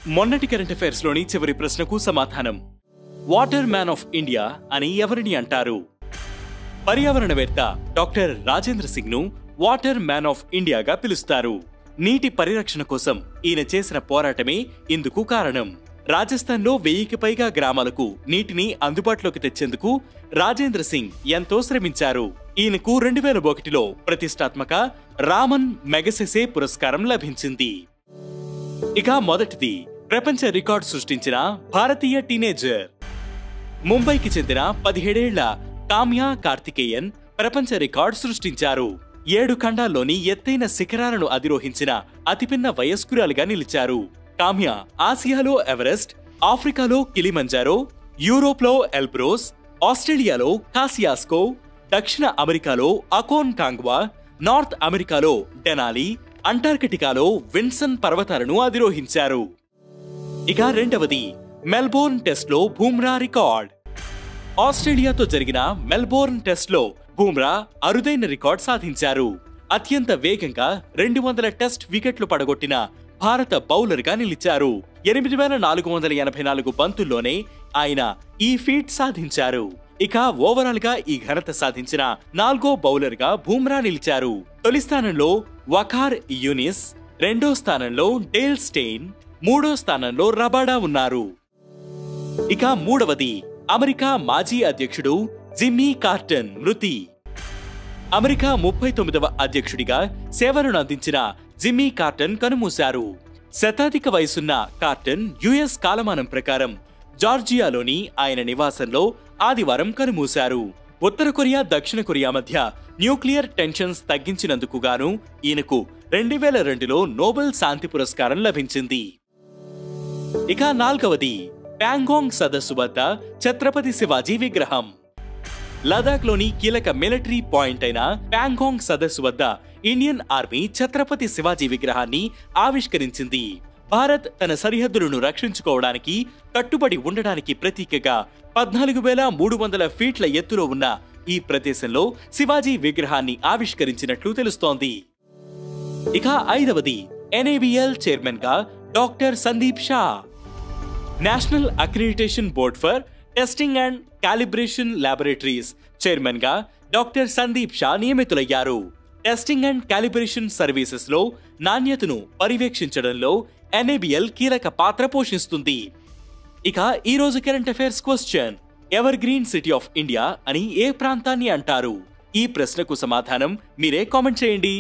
మొన్నటి current affairs లోని చివరి ప్రశ్నకు సమాధానం. వాటర్ మ్యాన్ ఆఫ్ ఇండియా అని ఎవరిని అంటారు? పర్యావరణవేత్త డాక్టర్ రాజేంద్ర సింగ్ ను వాటర్ మ్యాన్ ఆఫ్ ఇండియాగా పిలుస్తారు. నీటి పరిరక్షణ కోసం ఈయన చేసిన పోరాటమే ఇందుకు కారణం. రాజస్థాన్లో 1000కి పైగా గ్రామాలకు నీటిని అందుబాటులోకి తెచ్చేందుకు రాజేంద్ర సింగ్ ఎంతో శ్రమించారు. ఈయనకు 2001లో ప్రతిష్టాత్మక రామన్ మెగసెసే పురస్కారం లభించింది. ఇక మొదటిది, ప్రపంచ రికార్డు సృష్టించిన భారతీయ టీనేజర్. ముంబైకి చెందిన 17 ఏళ్ల కామ్యా కార్తికేయన్ ప్రపంచ రికార్డు సృష్టించారు. 7 ఖండాల్లోని ఎత్తైన శిఖరాలను అధిరోహించిన అతిపిన్న వయస్కురాలిగా నిలిచారు. కామ్యా ఆసియాలో ఎవరెస్ట్, ఆఫ్రికాలో కిలిమంజారో, యూరోప్లో ఎల్బ్రోస్, ఆస్ట్రేలియాలో కాసియాస్కో, దక్షిణ అమెరికాలో అకోన్ కాంగ్వా, నార్త్ అమెరికాలో డెనాలి, అంటార్కిటికాలో విన్సన్ పర్వతాలను అధిరోహించారు. ఇక రెండవది, మెల్బోర్న్ టెస్ట్లో బుమ్రా రికార్డ్. ఆస్ట్రేలియాతో జరిగిన మెల్బోర్న్ టెస్ట్లో బుమ్రా అరుదైన రికార్డ్ సాధించారు. అత్యంత వేగంగా 200 టెస్ట్ వికెట్లు పడగొట్టిన భారత బౌలర్గా నిలిచారు. 8484 బంతుల్లోనే ఆయన ఈ ఫీట్ సాధించారు. ఇక ఓవరాల్ గా ఈ ఘనత సాధించిన 4వ బౌలర్ గా బుమ్రా నిలిచారు. తొలి స్థానంలో వఖార్ యూనిస్, 2వ స్థానంలో డేల్ స్టెయిన్, 3వ స్థానంలో రబాడా ఉన్నారు. ఇక మూడవది, అమెరికా మాజీ అధ్యక్షుడు జిమ్మీ కార్టర్ మృతి. అమెరికా 39వ అధ్యక్షుడిగా సేవలను అందించిన జిమ్మీ కార్టర్ కనుమూశారు. శతాధిక వయసున్న కార్టర్ యుఎస్ కాలమానం ప్రకారం జార్జియాలోని ఆయన నివాసంలో ఆదివారం కనుమూశారు. ఉత్తర కొరియా, దక్షిణ కొరియా మధ్య న్యూక్లియర్ టెన్షన్స్ తగ్గించినందుకు గాను ఈయనకు 2002లో నోబెల్ శాంతి పురస్కారం లభించింది. ఇక నాల్గవది, ప్యాంగాంగ్ సదస్సు వద్ద ఛత్రపతి శివాజీ విగ్రహం. లదాఖ్లోని కీలక మిలిటరీ పాయింట్ అయిన ప్యాంగాంగ్ సదస్సు వద్ద ఇండియన్ ఆర్మీ ఛత్రపతి శివాజీ విగ్రహాన్ని ఆవిష్కరించింది. భారత్ తన సరిహద్దులను రక్షించుకోవడానికి కట్టుబడి ఉండడానికి ప్రతీకగా 14,300 ఫీట్ల ఎత్తులో ఉన్న ఈ ప్రదేశంలో శివాజీ విగ్రహాన్ని ఆవిష్కరించినట్లు తెలుస్తోంది. ఇక ఐదవది, ఎన్ఏబిఎల్ చైర్మన్ గా doctor Sandeep Shah. National accreditation board for testing and calibration laboratories chairman గా డాక్టర్ సందీప్ షా నియమితులయ్యారు. టెస్టింగ్ అండ్ కాలిబ్రేషన్ సర్వీసెస్ లో నాణ్యతను పర్యవేక్షించడంలో ఎన్ఏబిఎల్ కీలక పాత్ర పోషిస్తుంది. ఇక ఈ రోజు current affairs question, ever green city of India అని ఏ ప్రాంతాన్ని అంటారు? ఈ ప్రశ్నకు సమాధానం మీరే కామెంట్ చేయండి.